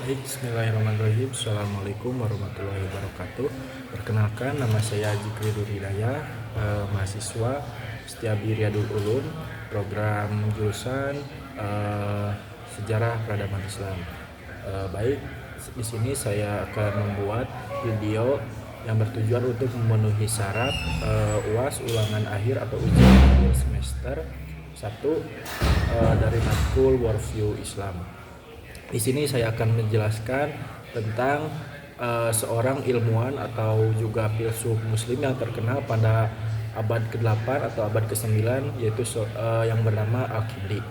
Baik, bismillahirrahmanirrahim. Assalamualaikum warahmatullahi wabarakatuh. Perkenalkan, nama saya Jikri Hidayah, mahasiswa Setiabdi Riyadul Ulum, program jurusan Sejarah Peradaban Islam. Baik, di sini saya akan membuat video yang bertujuan untuk memenuhi syarat UAS ulangan akhir atau ujian akhir semester 1 dari matkul Worldview Islam. Di sini saya akan menjelaskan tentang seorang ilmuwan atau juga filsuf muslim yang terkenal pada abad ke-8 atau abad ke-9, yaitu yang bernama Al-Kindi.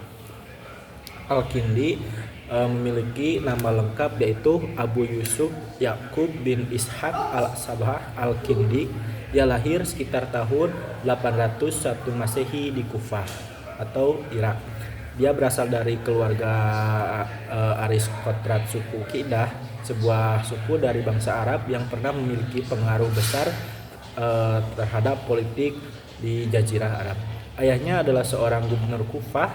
Al-Kindi memiliki nama lengkap yaitu Abu Yusuf Yakub bin Ishaq al-Sabah Al-Kindi. Dia lahir sekitar tahun 801 Masehi di Kufah atau Irak. Dia berasal dari keluarga aristokrat suku Qidah, sebuah suku dari bangsa Arab yang pernah memiliki pengaruh besar terhadap politik di Jazirah Arab. Ayahnya adalah seorang gubernur Kufah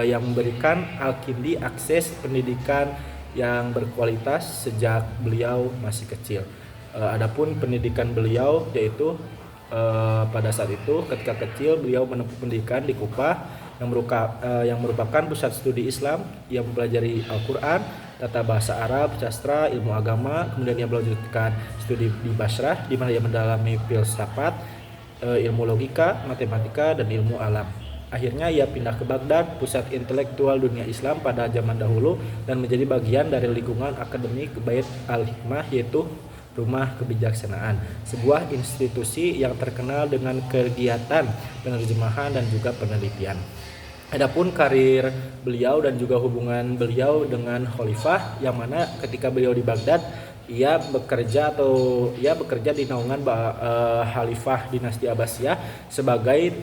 yang memberikan Al-Kindi akses pendidikan yang berkualitas sejak beliau masih kecil. Adapun pendidikan beliau yaitu pada saat itu ketika kecil beliau menempuh pendidikan di Kufah yang merupakan pusat studi Islam. Ia mempelajari Al-Quran, tata bahasa Arab, sastra, ilmu agama. Kemudian ia melanjutkan studi di Basrah, di mana ia mendalami filsafat, ilmu logika, matematika, dan ilmu alam. Akhirnya ia pindah ke Baghdad, pusat intelektual dunia Islam pada zaman dahulu, dan menjadi bagian dari lingkungan akademik Bait al-Hikmah, yaitu Rumah Kebijaksanaan, sebuah institusi yang terkenal dengan kegiatan penerjemahan dan juga penelitian. Adapun karir beliau dan juga hubungan beliau dengan khalifah, yang mana ketika beliau di Baghdad ia bekerja di naungan khalifah dinasti Abbasiyah sebagai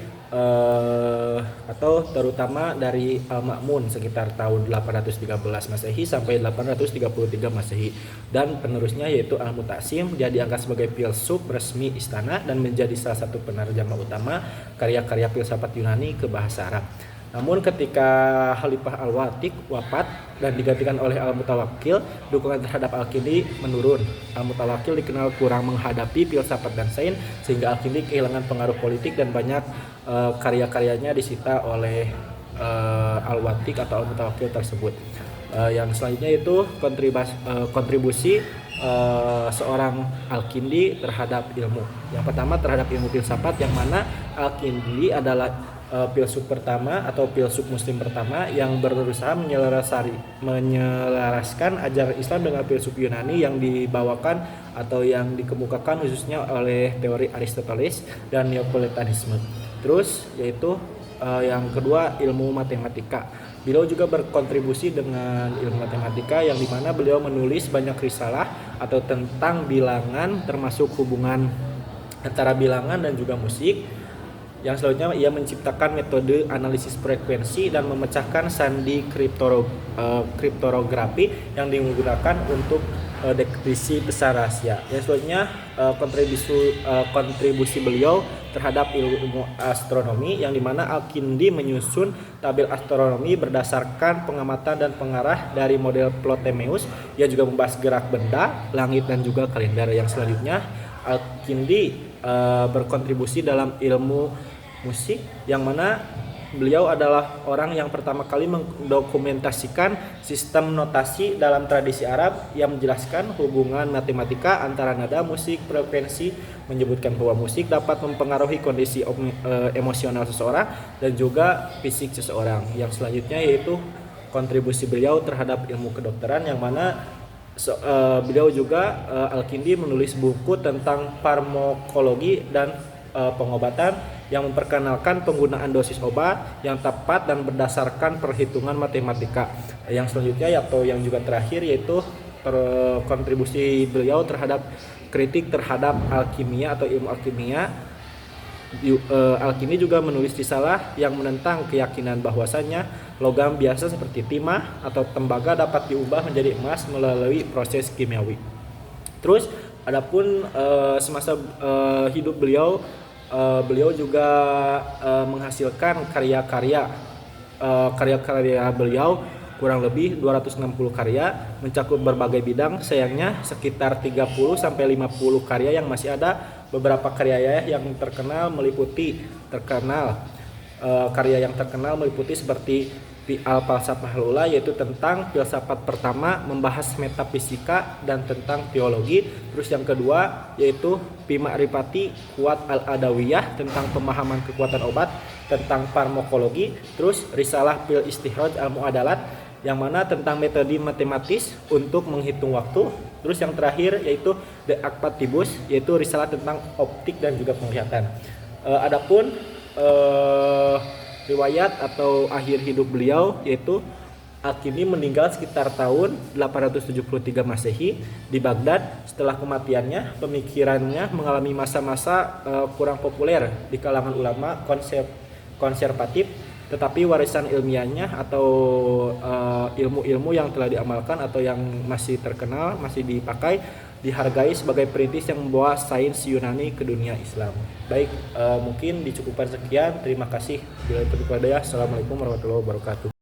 atau terutama dari Al-Ma'mun sekitar tahun 813 Masehi sampai 833 Masehi, dan penerusnya yaitu Al-Mutasim. Dia diangkat sebagai filsuf resmi istana dan menjadi salah satu penerjemah utama karya-karya filsafat Yunani ke bahasa Arab. Namun ketika Khalifah Al-Watiq wafat dan digantikan oleh Al-Mutawakkil, dukungan terhadap Al-Kindi menurun. Al-Mutawakkil dikenal kurang menghadapi filsafat dan sains, sehingga Al-Kindi kehilangan pengaruh politik dan banyak karya-karyanya disita oleh Al-Watiq atau Al-Mutawakkil tersebut. Yang selanjutnya itu kontribusi seorang Al-Kindi terhadap ilmu. Yang pertama terhadap ilmu filsafat, yang mana Al-Kindi adalah filsuf pertama atau filsuf muslim pertama yang berusaha menyelaraskan ajaran Islam dengan filsuf Yunani yang dibawakan atau yang dikemukakan khususnya oleh teori Aristoteles dan Neoplatonisme. Terus yaitu yang kedua ilmu matematika. Beliau juga berkontribusi dengan ilmu matematika, yang dimana beliau menulis banyak risalah atau tentang bilangan, termasuk hubungan antara bilangan dan juga musik. Yang selanjutnya ia menciptakan metode analisis frekuensi dan memecahkan sandi kriptografi yang digunakan untuk dekripsi besar rahasia. Yang selanjutnya kontribusi beliau terhadap ilmu astronomi, yang dimana Al-Kindi menyusun tabel astronomi berdasarkan pengamatan dan pengarah dari model Ptolemeus. Ia juga membahas gerak benda, langit, dan juga kalender. Yang selanjutnya Al-Kindi berkontribusi dalam ilmu musik, yang mana beliau adalah orang yang pertama kali mendokumentasikan sistem notasi dalam tradisi Arab yang menjelaskan hubungan matematika antara nada, musik, frekuensi, menyebutkan bahwa musik dapat mempengaruhi kondisi emosional seseorang dan juga fisik seseorang. Yang selanjutnya yaitu kontribusi beliau terhadap ilmu kedokteran, yang mana beliau juga Al-Kindi menulis buku tentang farmakologi dan pengobatan yang memperkenalkan penggunaan dosis obat yang tepat dan berdasarkan perhitungan matematika. Yang selanjutnya atau yang juga terakhir yaitu kontribusi beliau terhadap kritik terhadap alkimia atau ilmu alkimia. Al-Kindi juga menulis risalah yang menentang keyakinan bahwasanya logam biasa seperti timah atau tembaga dapat diubah menjadi emas melalui proses kimiawi. Terus adapun semasa hidup beliau juga menghasilkan karya-karya beliau kurang lebih 260 karya mencakup berbagai bidang. Sayangnya sekitar 30 sampai 50 karya yang masih ada. Beberapa karya yang terkenal meliputi karya yang terkenal meliputi seperti Al-Falsafah Al-Ula, yaitu tentang filsafat pertama, membahas metafisika dan tentang teologi. Terus yang kedua yaitu Ma'rifati Quwat Al-Adawiyah, tentang pemahaman kekuatan obat, tentang farmakologi. Terus Risalah Fil Istikhraj Al-Mu'adalat, yang mana tentang metode matematis untuk menghitung waktu. Terus yang terakhir yaitu De Actibus, yaitu risalah tentang optik dan juga penglihatan. Adapun riwayat atau akhir hidup beliau, yaitu Al-Kindi meninggal sekitar tahun 873 Masehi di Baghdad. Setelah kematiannya, pemikirannya mengalami masa-masa kurang populer di kalangan ulama konservatif, tetapi warisan ilmiahnya atau ilmu-ilmu yang telah diamalkan atau yang masih terkenal, masih dipakai, dihargai sebagai perintis yang membawa sains Yunani ke dunia Islam. Baik, mungkin dicukupkan sekian. Terima kasih. Assalamualaikum warahmatullahi wabarakatuh.